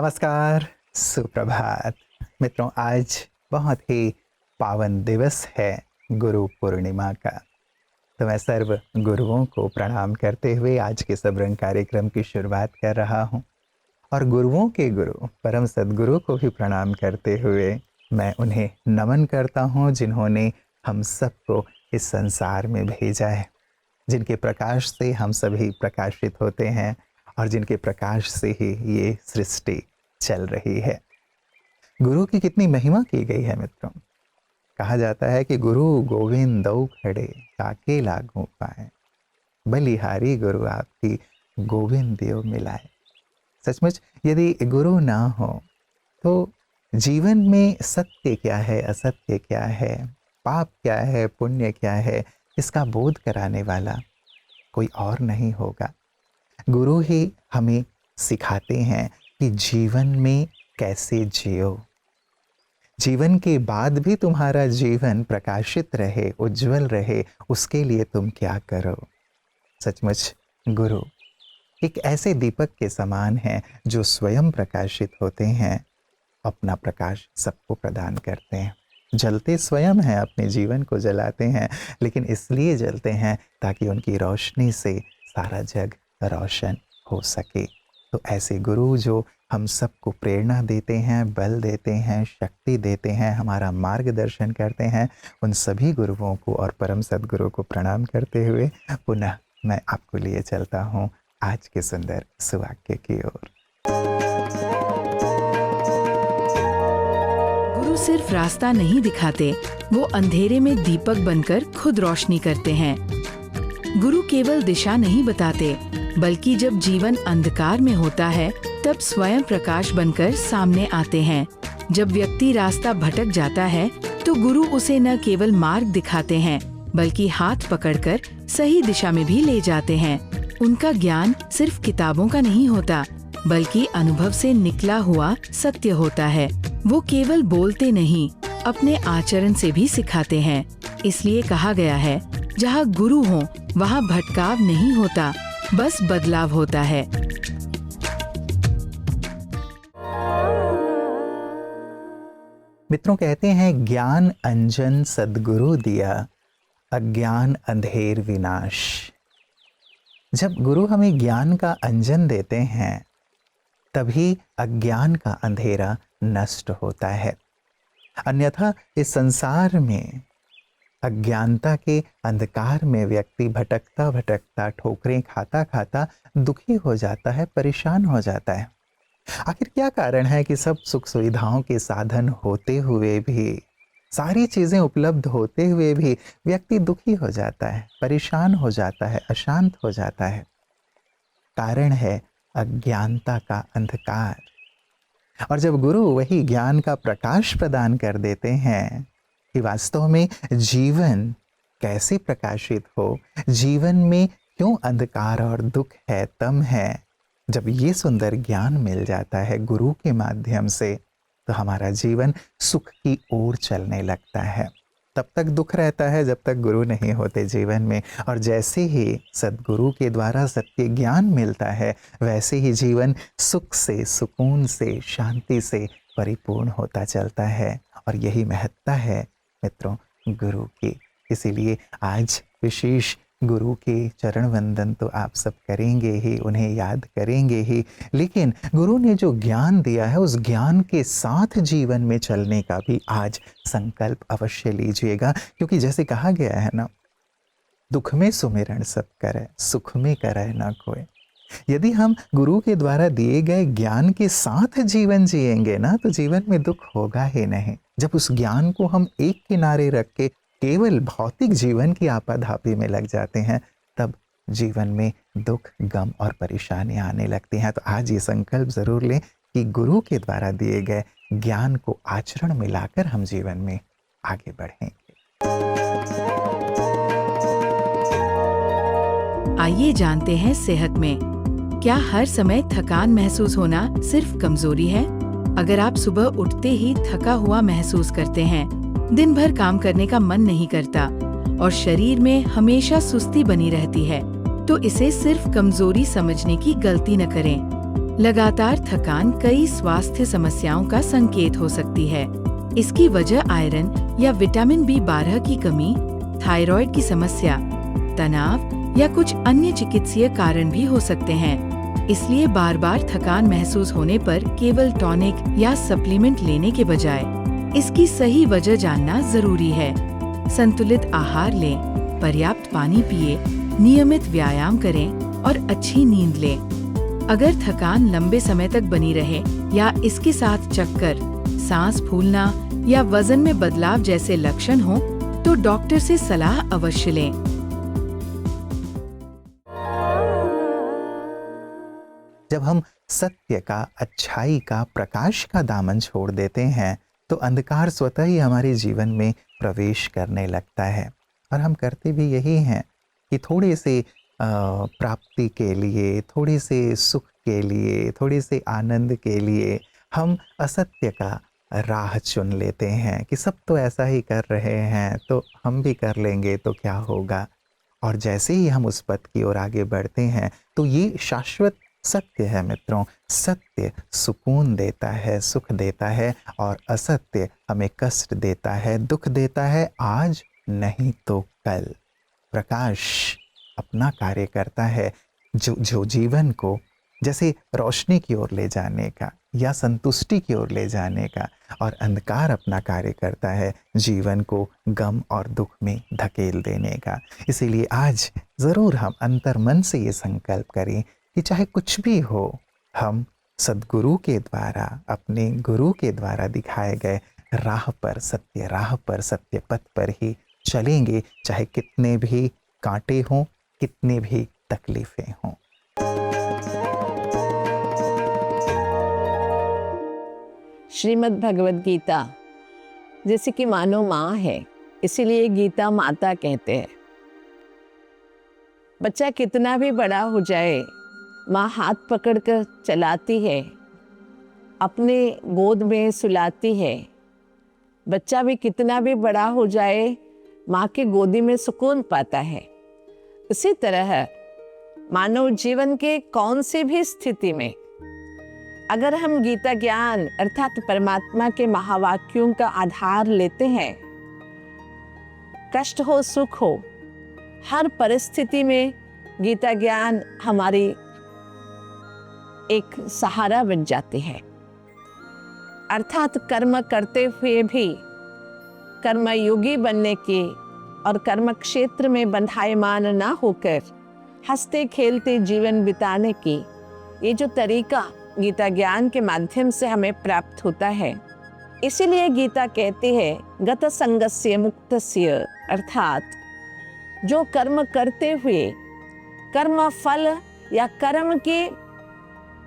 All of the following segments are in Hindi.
नमस्कार, सुप्रभात। मित्रों, आज बहुत ही पावन दिवस है गुरु पूर्णिमा का। तो मैं सर्व गुरुओं को प्रणाम करते हुए आज के सबरंग कार्यक्रम की शुरुआत कर रहा हूँ। और गुरुओं के गुरु परम सद्गुरु को भी प्रणाम करते हुए मैं उन्हें नमन करता हूँ, जिन्होंने हम सबको इस संसार में भेजा है, जिनके प्रकाश से हम सभी प्रकाशित होते हैं और जिनके प्रकाश से ही ये सृष्टि चल रही है। गुरु की कितनी महिमा की गई है मित्रों। कहा जाता है कि गुरु गोविंद दौ खड़े काके लागू पाए, बलिहारी गुरु आपकी गोविंद देव मिलाए। सचमुच यदि गुरु ना हो तो जीवन में सत्य क्या है, असत्य क्या है, पाप क्या है, पुण्य क्या है, इसका बोध कराने वाला कोई और नहीं होगा। गुरु ही हमें सिखाते हैं कि जीवन में कैसे जियो, जीवन के बाद भी तुम्हारा जीवन प्रकाशित रहे, उज्जवल रहे, उसके लिए तुम क्या करो। सचमुच गुरु एक ऐसे दीपक के समान हैं जो स्वयं प्रकाशित होते हैं, अपना प्रकाश सबको प्रदान करते हैं। जलते स्वयं हैं, अपने जीवन को जलाते हैं, लेकिन इसलिए जलते हैं ताकि उनकी रोशनी से सारा जग रोशन हो सके। तो ऐसे गुरु जो हम सबको प्रेरणा देते हैं, बल देते हैं, शक्ति देते हैं, हमारा मार्गदर्शन करते हैं, उन सभी गुरुओं को और परम सद्गुरु को प्रणाम करते हुए पुनः मैं आपको लिए चलता हूँ आज के सुंदर सुवाक्य की ओर। गुरु सिर्फ रास्ता नहीं दिखाते, वो अंधेरे में दीपक बनकर खुद रोशनी करते हैं। गुरु केवल दिशा नहीं बताते, बल्कि जब जीवन अंधकार में होता है तब स्वयं प्रकाश बनकर सामने आते हैं। जब व्यक्ति रास्ता भटक जाता है तो गुरु उसे न केवल मार्ग दिखाते हैं, बल्कि हाथ पकड़कर सही दिशा में भी ले जाते हैं। उनका ज्ञान सिर्फ किताबों का नहीं होता, बल्कि अनुभव से निकला हुआ सत्य होता है। वो केवल बोलते नहीं, अपने आचरण से भी सिखाते हैं। इसलिए कहा गया है, जहाँ गुरु हो वहाँ भटकाव नहीं होता, बस बदलाव होता है। मित्रों, कहते हैं ज्ञान अंजन सद्गुरु दिया, अज्ञान अंधेर विनाश। जब गुरु हमें ज्ञान का अंजन देते हैं तभी अज्ञान का अंधेरा नष्ट होता है। अन्यथा इस संसार में अज्ञानता के अंधकार में व्यक्ति भटकता भटकता, ठोकरें खाता खाता दुखी हो जाता है, परेशान हो जाता है। आखिर क्या कारण है कि सब सुख सुविधाओं के साधन होते हुए भी, सारी चीजें उपलब्ध होते हुए भी व्यक्ति दुखी हो जाता है, परेशान हो जाता है, अशांत हो जाता है? कारण है अज्ञानता का अंधकार। और जब गुरु वही ज्ञान का प्रकाश प्रदान कर देते हैं कि वास्तव में जीवन कैसे प्रकाशित हो, जीवन में क्यों अंधकार और दुख है, तम है, जब ये सुंदर ज्ञान मिल जाता है गुरु के माध्यम से, तो हमारा जीवन सुख की ओर चलने लगता है। तब तक दुख रहता है जब तक गुरु नहीं होते जीवन में, और जैसे ही सद्गुरु के द्वारा सत्य ज्ञान मिलता है, वैसे ही जीवन सुख से, सुकून से, शांति से परिपूर्ण होता चलता है। और यही महत्ता है मित्रों गुरु की। इसीलिए आज विशेष गुरु के चरण वंदन तो आप सब करेंगे ही, उन्हें याद करेंगे ही, लेकिन गुरु ने जो ज्ञान दिया है उस ज्ञान के साथ जीवन में चलने का भी आज संकल्प अवश्य लीजिएगा। क्योंकि जैसे कहा गया है ना, दुख में सुमिरन सब करे, सुख में करे ना कोई। यदि हम गुरु के द्वारा दिए गए ज्ञान के साथ जीवन जिएंगे ना, तो जीवन में दुख होगा ही नहीं। जब उस ज्ञान को हम एक किनारे रख के केवल भौतिक जीवन की आपाधापी में लग जाते हैं, तब जीवन में दुख, गम और परेशानियां आने लगती हैं। तो आज ये संकल्प जरूर लें कि गुरु के द्वारा दिए गए ज्ञान को आचरण में लाकर हम जीवन में आगे बढ़ेंगे। आइए जानते हैं सेहत में क्या हर समय थकान महसूस होना सिर्फ कमजोरी है? अगर आप सुबह उठते ही थका हुआ महसूस करते हैं, दिन भर काम करने का मन नहीं करता और शरीर में हमेशा सुस्ती बनी रहती है, तो इसे सिर्फ कमजोरी समझने की गलती न करें। लगातार थकान कई स्वास्थ्य समस्याओं का संकेत हो सकती है। इसकी वजह आयरन या विटामिन B12 की कमी, थायराइड की समस्या, तनाव या कुछ अन्य चिकित्सीय कारण भी हो सकते हैं। इसलिए बार बार थकान महसूस होने पर केवल टॉनिक या सप्लीमेंट लेने के बजाय इसकी सही वजह जानना जरूरी है। संतुलित आहार लें, पर्याप्त पानी पिए, नियमित व्यायाम करें और अच्छी नींद लें। अगर थकान लंबे समय तक बनी रहे या इसके साथ चक्कर, सांस फूलना या वजन में बदलाव जैसे लक्षण हो तो डॉक्टर से सलाह अवश्य लें। जब हम सत्य का, अच्छाई का, प्रकाश का दामन छोड़ देते हैं तो अंधकार स्वतः ही हमारे जीवन में प्रवेश करने लगता है। और हम करते भी यही हैं कि थोड़े से प्राप्ति के लिए, थोड़े से सुख के लिए, थोड़े से आनंद के लिए हम असत्य का राह चुन लेते हैं कि सब तो ऐसा ही कर रहे हैं तो हम भी कर लेंगे तो क्या होगा। और जैसे ही हम उस पथ की ओर आगे बढ़ते हैं तो ये शाश्वत सत्य है मित्रों। सत्य सुकून देता है, सुख देता है, और असत्य हमें कष्ट देता है, दुख देता है, आज नहीं तो कल। प्रकाश अपना कार्य करता है जो जीवन को जैसे रोशनी की ओर ले जाने का या संतुष्टि की ओर ले जाने का, और अंधकार अपना कार्य करता है जीवन को गम और दुख में धकेल देने का। इसीलिए आज ज़रूर हम अंतर मन से ये संकल्प करें कि चाहे कुछ भी हो, हम सद्गुरु के द्वारा, अपने गुरु के द्वारा दिखाए गए राह पर, सत्य पथ पर ही चलेंगे, चाहे कितने भी कांटे हों, कितने भी तकलीफें हों। श्रीमद् भगवद गीता जैसे कि मानो माँ है, इसीलिए गीता माता कहते हैं। बच्चा कितना भी बड़ा हो जाए, माँ हाथ पकड़कर चलाती है, अपने गोद में सुलाती है। बच्चा भी कितना भी बड़ा हो जाए, माँ की गोदी में सुकून पाता है। इसी तरह मानव जीवन के कौन सी भी स्थिति में अगर हम गीता ज्ञान अर्थात परमात्मा के महावाक्यों का आधार लेते हैं, कष्ट हो सुख हो, हर परिस्थिति में गीता ज्ञान हमारी एक सहारा बन जाती है। अर्थात कर्म करते हुए भी कर्मयोगी बनने की और कर्म क्षेत्र में बंधायमान ना होकर हंसते खेलते जीवन बिताने की ये जो तरीका गीता ज्ञान के माध्यम से हमें प्राप्त होता है। इसीलिए गीता कहती है गत संगस्य मुक्तस्य, अर्थात जो कर्म करते हुए कर्म फल या कर्म के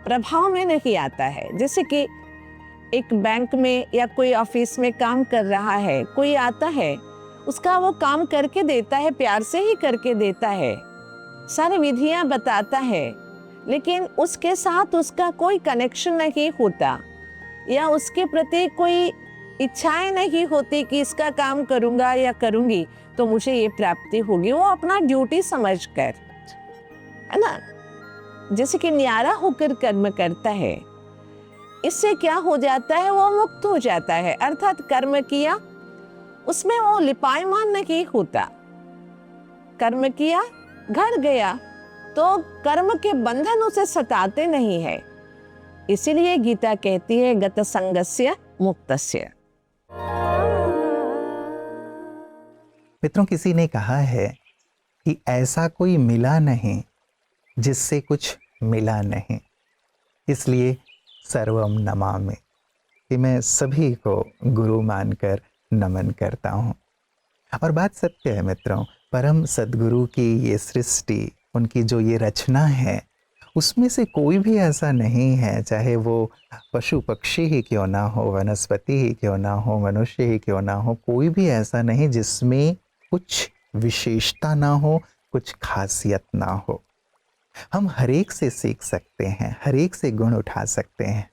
प्रभाव में नहीं आता है। जैसे कि एक बैंक में या कोई ऑफिस में काम कर रहा है, कोई आता है, उसका वो काम करके देता है, प्यार से ही करके देता है, सारी विधियां बताता है, लेकिन उसके साथ उसका कोई कनेक्शन नहीं होता या उसके प्रति कोई इच्छाएं नहीं होती कि इसका काम करूंगा या करूंगी तो मुझे ये प्राप्ति होगी। वो अपना ड्यूटी समझकर, है ना, जैसे कि न्यारा होकर कर्म करता है। इससे क्या हो जाता है, वो मुक्त हो जाता है। अर्थात कर्म किया, उसमें वो लिपायमान नहीं होता। कर्म किया, घर गया, तो कर्म के बंधन उसे सताते नहीं है। इसीलिए गीता कहती है गत संगस्य मुक्तस्य। मित्रों, किसी ने कहा है कि ऐसा कोई मिला नहीं जिससे कुछ मिला नहीं। इसलिए सर्वम नमामि, कि मैं सभी को गुरु मानकर नमन करता हूँ। और बात सत्य है मित्रों, परम सद्गुरु की ये सृष्टि, उनकी जो ये रचना है, उसमें से कोई भी ऐसा नहीं है, चाहे वो पशु पक्षी ही क्यों ना हो, वनस्पति ही क्यों ना हो, मनुष्य ही क्यों ना हो, कोई भी ऐसा नहीं जिसमें कुछ विशेषता ना हो, कुछ खासियत ना हो। हम हर एक से सीख सकते हैं, हर एक से गुण उठा सकते हैं।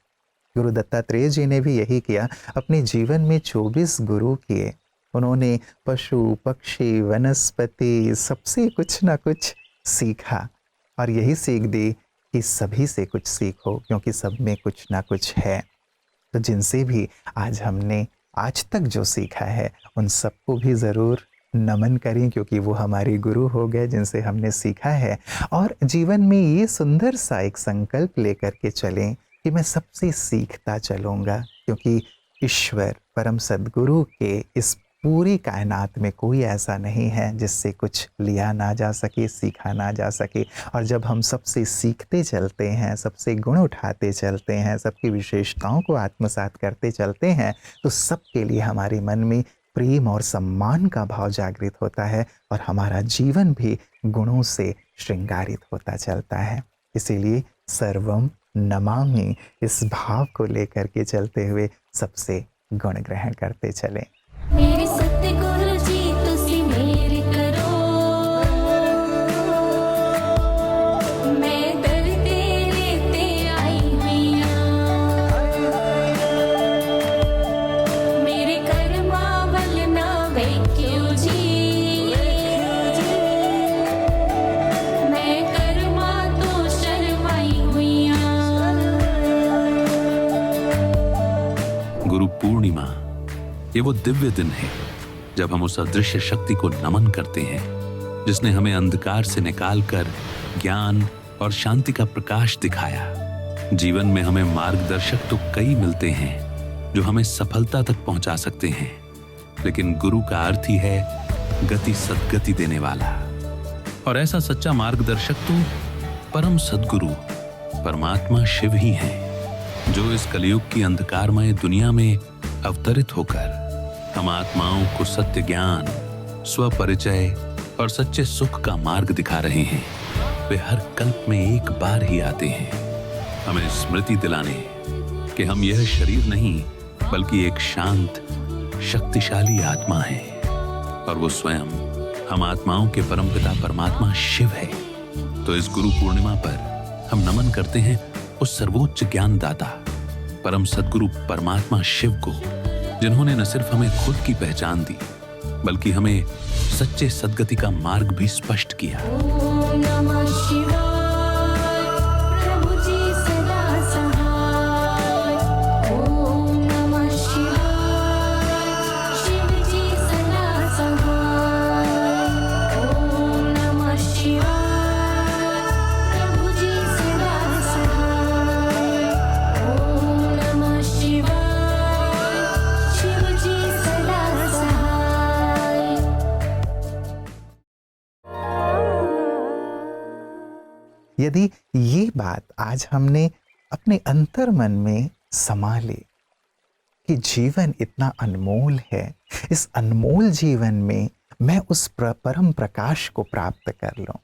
गुरु दत्तात्रेय जी ने भी यही किया। अपने जीवन में 24 गुरु किए। उन्होंने पशु पक्षी वनस्पति सबसे कुछ ना कुछ सीखा और यही सीख दी कि सभी से कुछ सीखो, क्योंकि सब में कुछ ना कुछ है। तो जिनसे भी आज हमने आज तक जो सीखा है उन सबको भी ज़रूर नमन करें, क्योंकि वो हमारे गुरु हो गए जिनसे हमने सीखा है। और जीवन में ये सुंदर सा एक संकल्प लेकर के चलें कि मैं सबसे सीखता चलूँगा, क्योंकि ईश्वर परम सद्गुरु के इस पूरी कायनात में कोई ऐसा नहीं है जिससे कुछ लिया ना जा सके, सीखा ना जा सके। और जब हम सबसे सीखते चलते हैं, सबसे गुण उठाते चलते हैं, सबकी विशेषताओं को आत्मसात करते चलते हैं, तो सबके लिए हमारे मन में प्रेम और सम्मान का भाव जागृत होता है और हमारा जीवन भी गुणों से श्रृंगारित होता चलता है। इसीलिए सर्वम नमामि इस भाव को लेकर के चलते हुए सबसे गुण ग्रहण करते चलें। मेरे सतगुरु जी तुसी मेरे करो, मैं दर तेरे ते आई हुई मेरे कर्मा वल ना वेख्यो जी, मैं कर्मा तो शर्माई हुई। गुरु पूर्णिमा ये वो दिव्य दिन है जब हम उस अदृश्य शक्ति को नमन करते हैं जिसने हमें अंधकार से निकालकर ज्ञान और शांति का प्रकाश दिखाया। जीवन में हमें मार्गदर्शक तो कई मिलते हैं जो हमें सफलता तक पहुंचा सकते हैं, लेकिन गुरु का अर्थ ही है गति सद्गति देने वाला। और ऐसा सच्चा मार्गदर्शक तो परम सद्गुरु परमात्मा शिव ही हैं, जो इस कलयुग की अंधकारमय दुनिया में अवतरित होकर हम आत्माओं को सत्य ज्ञान, स्वपरिचय और सच्चे सुख का मार्ग दिखा रहे हैं। वे हर कल्प में एक बार ही आते हैं, हमें स्मृति दिलाने कि हम यह शरीर नहीं बल्कि एक शांत शक्तिशाली आत्मा है और वो स्वयं हम आत्माओं के परमपिता परमात्मा शिव है। तो इस गुरु पूर्णिमा पर हम नमन करते हैं उस सर्वोच्च ज्ञानदाता परम सद्गुरु परमात्मा शिव को, जिन्होंने न सिर्फ हमें खुद की पहचान दी बल्कि हमें सच्चे सद्गति का मार्ग भी स्पष्ट किया। ओम नमः शिवाय, प्रभु जी सदा सहाय। ओम नमः शिवाय, शिव जी सदा सहाय। ओम नमः शिवाय, प्रभु जी सदा सहाय। ओम नमः शिवाय, शिव जी सदा सहाय। यदि ये बात आज हमने अपने अंतर मन में समा ली कि जीवन इतना अनमोल है, इस अनमोल जीवन में मैं उस परम प्रकाश को प्राप्त कर लूं,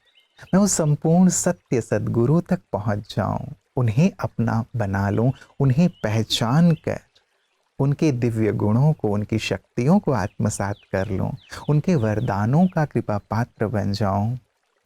मैं उस संपूर्ण सत्य सद्गुरु तक पहुंच जाऊं, उन्हें अपना बना लूं, उन्हें पहचान कर उनके दिव्य गुणों को, उनकी शक्तियों को आत्मसात कर लूं, उनके वरदानों का कृपा पात्र बन जाऊं,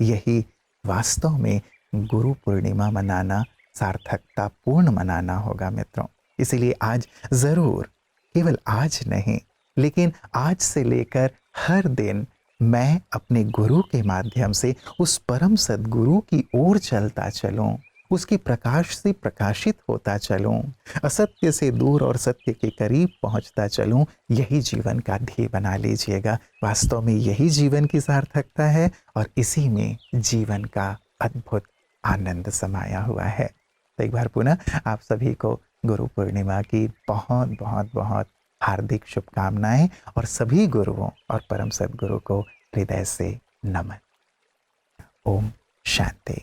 यही वास्तव में गुरु पूर्णिमा मनाना सार्थकता पूर्ण मनाना होगा मित्रों। इसीलिए आज ज़रूर, केवल आज नहीं लेकिन आज से लेकर हर दिन मैं अपने गुरु के माध्यम से उस परम सद्गुरु की ओर चलता चलूं, उसके प्रकाश से प्रकाशित होता चलूं, असत्य से दूर और सत्य के करीब पहुंचता चलूं। यही जीवन का ध्येय बना लीजिएगा। वास्तव में यही जीवन की सार्थकता है और इसी में जीवन का अद्भुत आनंद समाया हुआ है। तो एक बार पुनः आप सभी को गुरु पूर्णिमा की बहुत बहुत बहुत हार्दिक शुभकामनाएं और सभी गुरुओं और परम सद्गुरु को हृदय से नमन। ओम शांति।